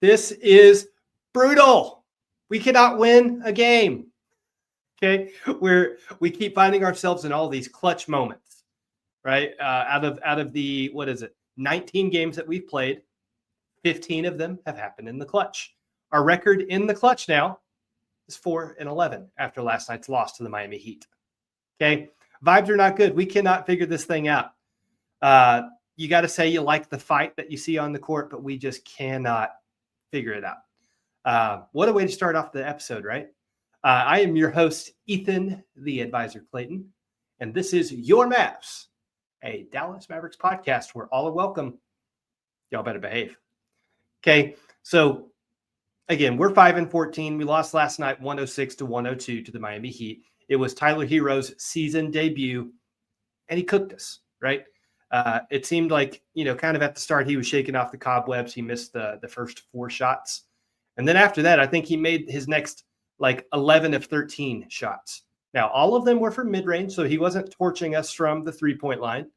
This is brutal. We cannot win a game. Okay, we keep finding ourselves in all these clutch moments, right? Out of the 19 games that we've played, 15 of them have happened in the clutch. Our record in the clutch now is 4-11 after last night's loss to the Miami Heat. Okay, vibes are not good. We cannot figure this thing out. You got to say you like the fight that you see on the court, but we just cannot figure it out. What a way to start off the episode, right? I am your host, Ethan, the advisor Clayton, and this is Your Mavs, a Dallas Mavericks podcast where all are welcome. Y'all better behave. Okay, so again, we're 5-14. We lost last night 106-102 to the Miami Heat. It was Tyler Herro's season debut, and he cooked us, right? It seemed like, kind of at the start, he was shaking off the cobwebs. He missed the first 4 shots. And then after that, I think he made his next 11 of 13 shots. Now, all of them were from mid-range, so he wasn't torching us from the three-point line.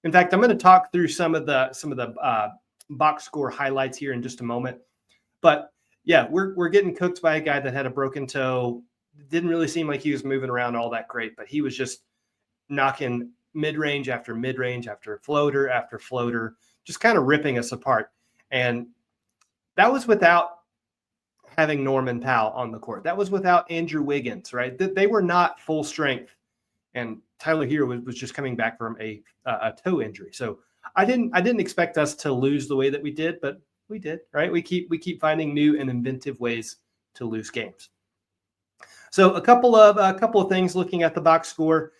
In fact, I'm going to talk through some of the box score highlights here in just a moment. But yeah, we're getting cooked by a guy that had a broken toe. Didn't really seem like he was moving around all that great, but he was just knocking mid-range after mid-range after floater, just kind of ripping us apart. And that was without having Norman Powell on the court. That was without Andrew Wiggins, right? They were not full strength. And Tyler Herro was just coming back from a toe injury. So I didn't expect us to lose the way that we did, but we did, right? We keep finding new and inventive ways to lose games. So a couple of things looking at the box score.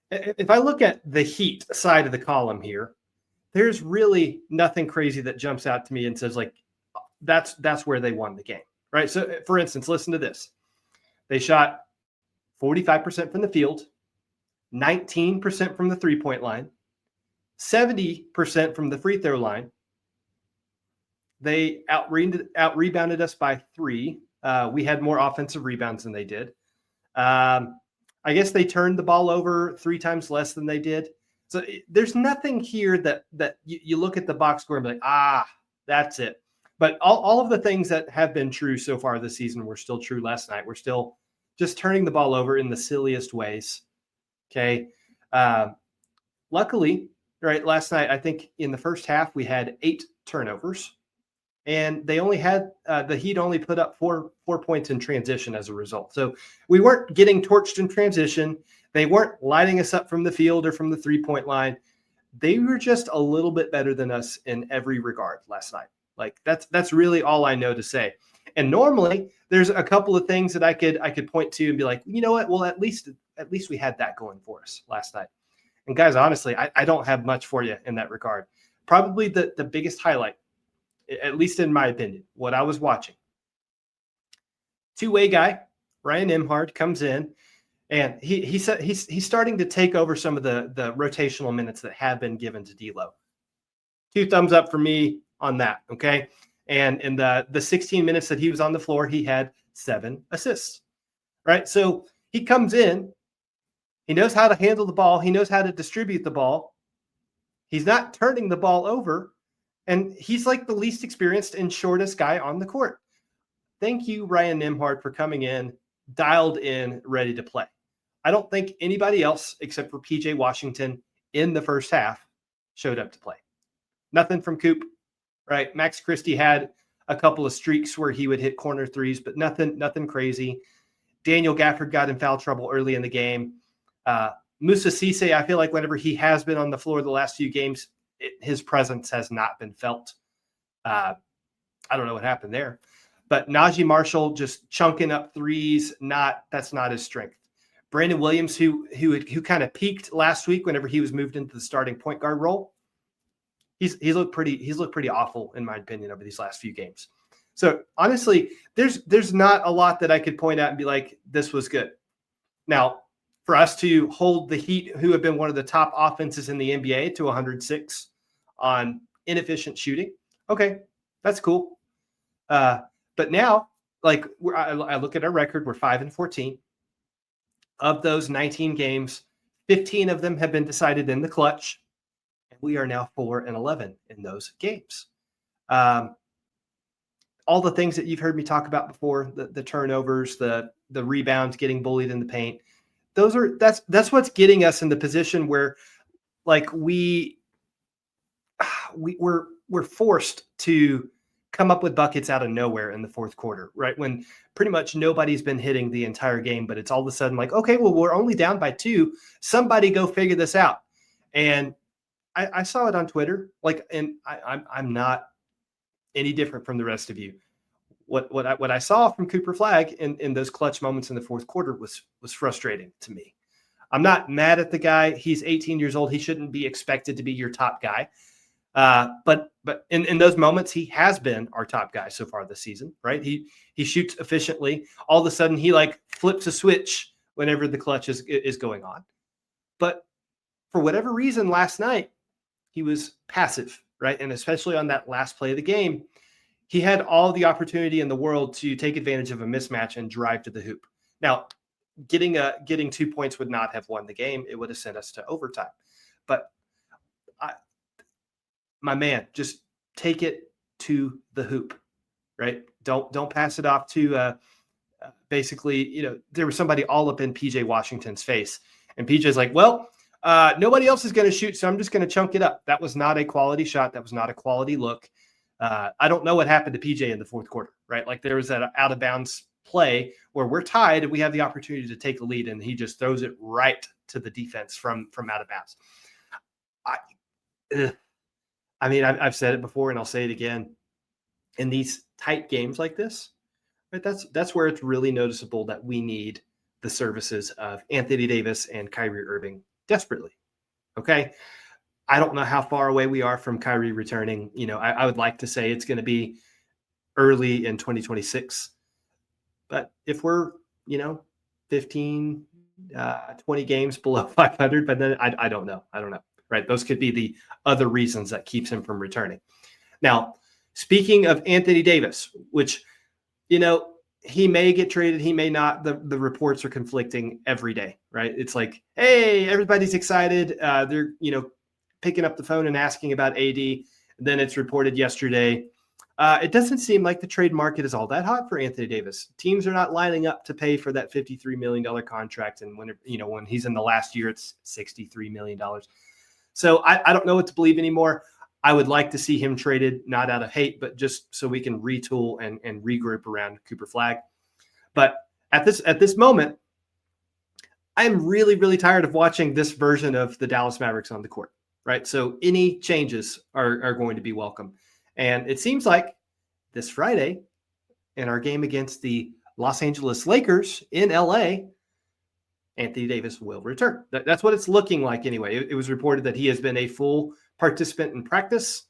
If I look at the Heat side of the column here, there's really nothing crazy that jumps out to me and says that's where they won the game, right? So for instance, listen to this. They shot 45% from the field, 19% from the three-point line, 70% from the free throw line. They out-rebounded us by 3. We had more offensive rebounds than they did. I guess they turned the ball over 3 times less than they did. So there's nothing here that you look at the box score and be like, that's it. But all of the things that have been true so far this season were still true last night. We're still just turning the ball over in the silliest ways. Okay. Luckily, right, last night, I think in the first half, we had 8 turnovers. And they only had the Heat only put up 4 points in transition as a result. So we weren't getting torched in transition. They weren't lighting us up from the field or from the three-point line. They were just a little bit better than us in every regard last night. That's really all I know to say. And normally there's a couple of things that I could point to and be like, you know what? Well, at least we had that going for us last night. And guys, honestly, I don't have much for you in that regard. Probably the biggest highlight, at least in my opinion, what I was watching. Two-way guy, Ryan Nembhard, comes in, and he's starting to take over some of the rotational minutes that have been given to D'Lo. 2 thumbs up for me on that, okay? And in the 16 minutes that he was on the floor, he had 7 assists, right? So he comes in, he knows how to handle the ball, he knows how to distribute the ball. He's not turning the ball over. And he's like the least experienced and shortest guy on the court. Thank you, Ryan Nembhard, for coming in, dialed in, ready to play. I don't think anybody else except for PJ Washington in the first half showed up to play. Nothing from Coop, right? Max Christie had a couple of streaks where he would hit corner threes, but nothing crazy. Daniel Gafford got in foul trouble early in the game. Musa Cisse, I feel like whenever he has been on the floor the last few games, his presence has not been felt. I don't know what happened there. But Najee Marshall just chunking up threes, that's not his strength. Brandon Williams, who kind of peaked last week whenever he was moved into the starting point guard role, he's looked pretty awful in my opinion over these last few games. So honestly, there's not a lot that I could point out and be like, this was good. Now, for us to hold the Heat, who have been one of the top offenses in the NBA, to 106 on inefficient shooting, okay, that's cool. But now, I look at our record, we're 5-14. Of those 19 games, 15 of them have been decided in the clutch, and we are now 4-11 in those games. all the things that you've heard me talk about before, the turnovers, the rebounds, getting bullied in the paint. That's what's getting us in the position where like we're forced to come up with buckets out of nowhere in the fourth quarter, right? When pretty much nobody's been hitting the entire game, but it's all of a sudden like, okay, well, we're only down by 2. Somebody go figure this out. And I saw it on Twitter, like, and I'm not any different from the rest of you. What I saw from Cooper Flagg in those clutch moments in the fourth quarter was frustrating to me. I'm not mad at the guy. He's 18 years old. He shouldn't be expected to be your top guy. But in those moments, he has been our top guy so far this season, right? He shoots efficiently. All of a sudden, he like flips a switch whenever the clutch is going on. But for whatever reason, last night he was passive, right? And especially on that last play of the game, he had all the opportunity in the world to take advantage of a mismatch and drive to the hoop. Now, getting 2 points would not have won the game. It would have sent us to overtime. But my man, just take it to the hoop, right? Don't pass it off to basically, there was somebody all up in PJ Washington's face. And PJ's like, well, nobody else is going to shoot, so I'm just going to chunk it up. That was not a quality shot. That was not a quality look. I don't know what happened to PJ in the fourth quarter, right? Like there was that out of bounds play where we're tied and we have the opportunity to take a lead, and he just throws it right to the defense from out of bounds. I mean, I've said it before and I'll say it again. In these tight games like this, right? That's where it's really noticeable that we need the services of Anthony Davis and Kyrie Irving desperately. Okay. I don't know how far away we are from Kyrie returning. I would like to say it's going to be early in 2026. But if we're, 15, 20 games below 500, but then I don't know. Right. Those could be the other reasons that keeps him from returning. Now, speaking of Anthony Davis, which, he may get traded, he may not. The reports are conflicting every day, right? It's like, hey, everybody's excited. They're, picking up the phone and asking about AD. Then it's reported yesterday. It doesn't seem like the trade market is all that hot for Anthony Davis. Teams are not lining up to pay for that $53 million contract. And when he's in the last year, it's $63 million. So I don't know what to believe anymore. I would like to see him traded, not out of hate, but just so we can retool and regroup around Cooper Flagg. But at this moment, I'm really, really tired of watching this version of the Dallas Mavericks on the court, right? So any changes are going to be welcome. And it seems like this Friday in our game against the Los Angeles Lakers in LA, Anthony Davis will return. That's what it's looking like anyway. It was reported that he has been a full participant in practice,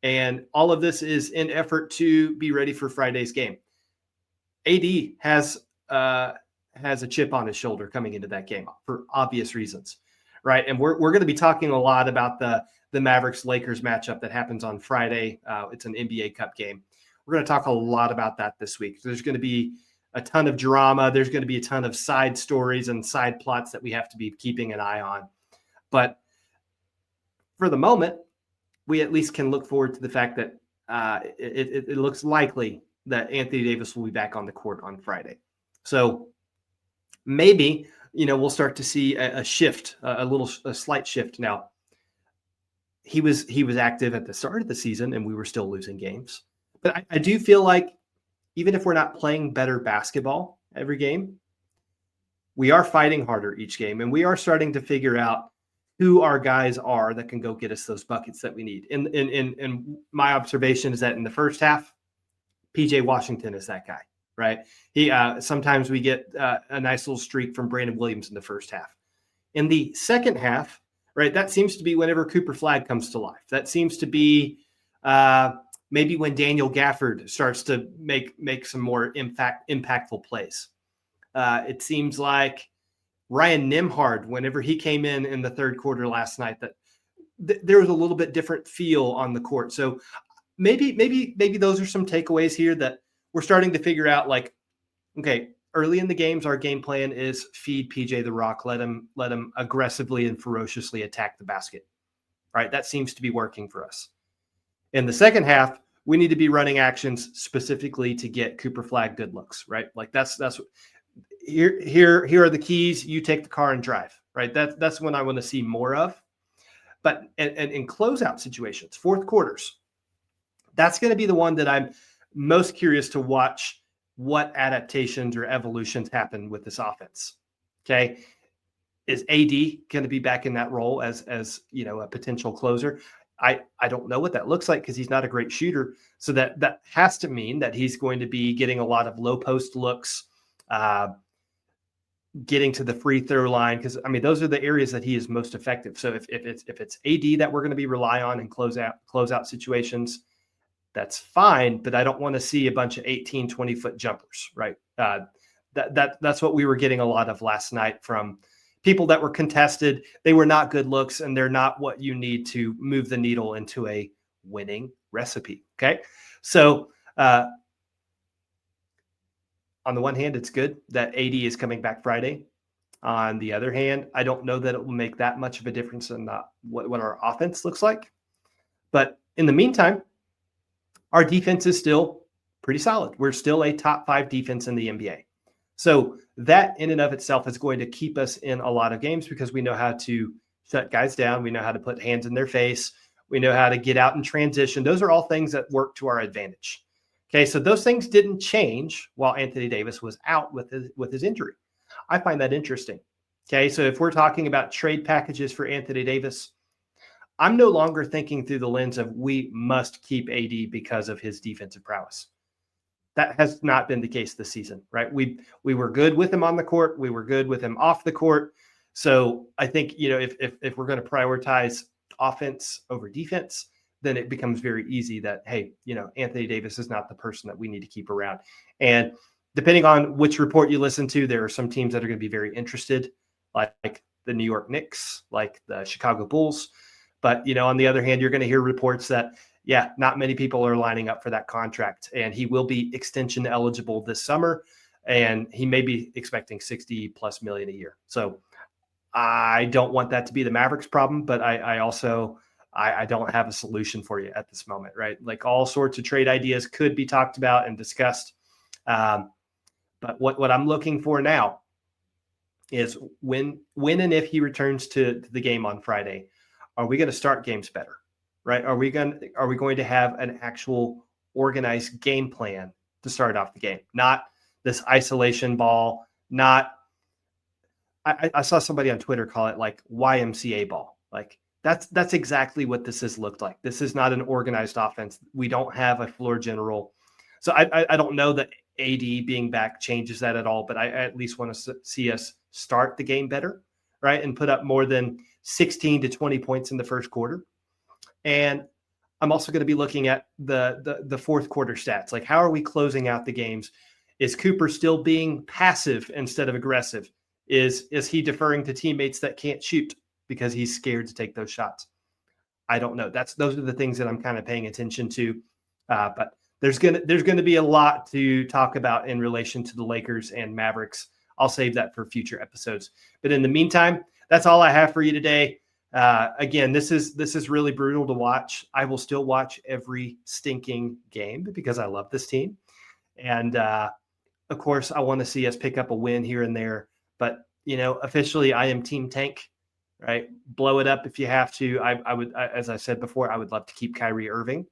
and all of this is in effort to be ready for Friday's game. AD has a chip on his shoulder coming into that game for obvious reasons, right? And we're going to be talking a lot about the Mavericks-Lakers matchup that happens on Friday. It's an NBA Cup game. We're going to talk a lot about that this week. There's going to be a ton of drama. There's going to be a ton of side stories and side plots that we have to be keeping an eye on. But for the moment, we at least can look forward to the fact that it looks likely that Anthony Davis will be back on the court on Friday. So maybe, we'll start to see a shift, a slight shift. Now, he was active at the start of the season and we were still losing games. But I do feel like even if we're not playing better basketball every game, we are fighting harder each game, and we are starting to figure out who our guys are that can go get us those buckets that we need. And my observation is that in the first half, PJ Washington is that guy, right? He sometimes we get a nice little streak from Brandon Williams in the first half. In the second half, right, that seems to be whenever Cooper Flagg comes to life. That seems to be maybe when Daniel Gafford starts to make some more impactful plays. It seems like Ryan Nembhard, whenever he came in the third quarter last night, that there was a little bit different feel on the court. So maybe those are some takeaways here that we're starting to figure out. Like, okay, early in the games, our game plan is feed PJ the rock, let him aggressively and ferociously attack the basket. Right, that seems to be working for us. In the second half, we need to be running actions specifically to get Cooper Flagg good looks, right? Like that's here are the keys. You take the car and drive, right? That's when I want to see more of. But and in closeout situations, fourth quarters, that's going to be the one that I'm most curious to watch what adaptations or evolutions happen with this offense. Okay. Is AD going to be back in that role as a potential closer? I don't know what that looks like because he's not a great shooter. So that has to mean that he's going to be getting a lot of low post looks, getting to the free throw line, because those are the areas that he is most effective. So if it's AD that we're going to be rely on in closeout situations, that's fine, but I don't want to see a bunch of 18, 20-foot jumpers, right? That's what we were getting a lot of last night from people that were contested. They were not good looks, and they're not what you need to move the needle into a winning recipe, okay? So on the one hand, it's good that AD is coming back Friday. On the other hand, I don't know that it will make that much of a difference in what our offense looks like. But in the meantime, our defense is still pretty solid. We're still a top 5 defense in the NBA. So that in and of itself is going to keep us in a lot of games because we know how to shut guys down. We know how to put hands in their face. We know how to get out in transition. Those are all things that work to our advantage. Okay, so those things didn't change while Anthony Davis was out with his injury. I find that interesting. Okay, so if we're talking about trade packages for Anthony Davis, I'm no longer thinking through the lens of we must keep AD because of his defensive prowess. That has not been the case this season, right? We were good with him on the court. We were good with him off the court. So I think, if we're going to prioritize offense over defense, then it becomes very easy that, hey, Anthony Davis is not the person that we need to keep around. And depending on which report you listen to, there are some teams that are going to be very interested, like the New York Knicks, like the Chicago Bulls. But, on the other hand, you're going to hear reports that, not many people are lining up for that contract. And he will be extension eligible this summer. And he may be expecting $60+ million a year. So I don't want that to be the Mavericks' problem, but I also don't have a solution for you at this moment, right? Like all sorts of trade ideas could be talked about and discussed. But what I'm looking for now is when and if he returns to the game on Friday, are we going to start games better, right? Are we going to have an actual organized game plan to start off the game? Not this isolation ball, I saw somebody on Twitter call it like YMCA ball. Like that's exactly what this has looked like. This is not an organized offense. We don't have a floor general. So I don't know that AD being back changes that at all, but I at least want to see us start the game better, right? And put up more than 16 to 20 points in the first quarter. And I'm also going to be looking at the fourth quarter stats. Like, how are we closing out the games? Is Cooper still being passive instead of aggressive? Is he deferring to teammates that can't shoot because he's scared to take those shots? I don't know. Those are the things that I'm kind of paying attention to. But there's gonna be a lot to talk about in relation to the Lakers and Mavericks. I'll save that for future episodes. But in the meantime, that's all I have for you today. Again, this is really brutal to watch. I will still watch every stinking game because I love this team. And of course, I want to see us pick up a win here and there. But, officially, I am Team Tank, right? Blow it up if you have to. I would, as I said before, I would love to keep Kyrie Irving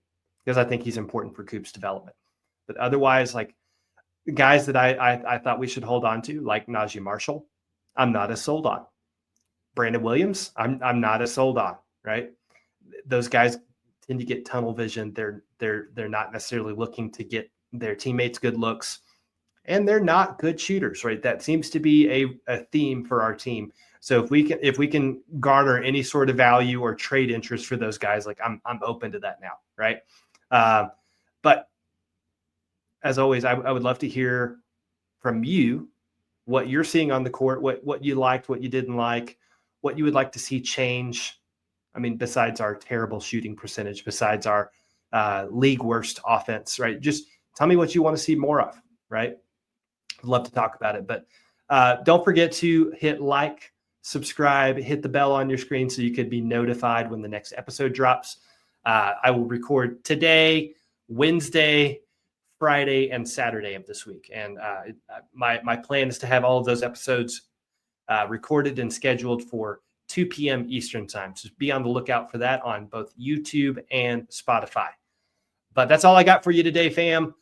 because I think he's important for Coop's development. But otherwise, like guys that I thought we should hold on to, like Najee Marshall, I'm not as sold on. Brandon Williams, I'm not as sold on, right? Those guys tend to get tunnel vision. They're not necessarily looking to get their teammates good looks. And they're not good shooters, right? That seems to be a theme for our team. So if we can garner any sort of value or trade interest for those guys, like I'm open to that now, right? But as always, I would love to hear from you what you're seeing on the court, what you liked, what you didn't like, what you would like to see change. I mean, besides our terrible shooting percentage, besides our league worst offense, right? Just tell me what you want to see more of, right? I'd love to talk about it. But don't forget to hit like, subscribe, hit the bell on your screen so you could be notified when the next episode drops. I will record today, Wednesday, Friday, and Saturday of this week. And my plan is to have all of those episodes recorded and scheduled for 2 p.m. Eastern time. So be on the lookout for that on both YouTube and Spotify. But that's all I got for you today, fam.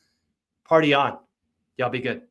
Party on. Y'all be good.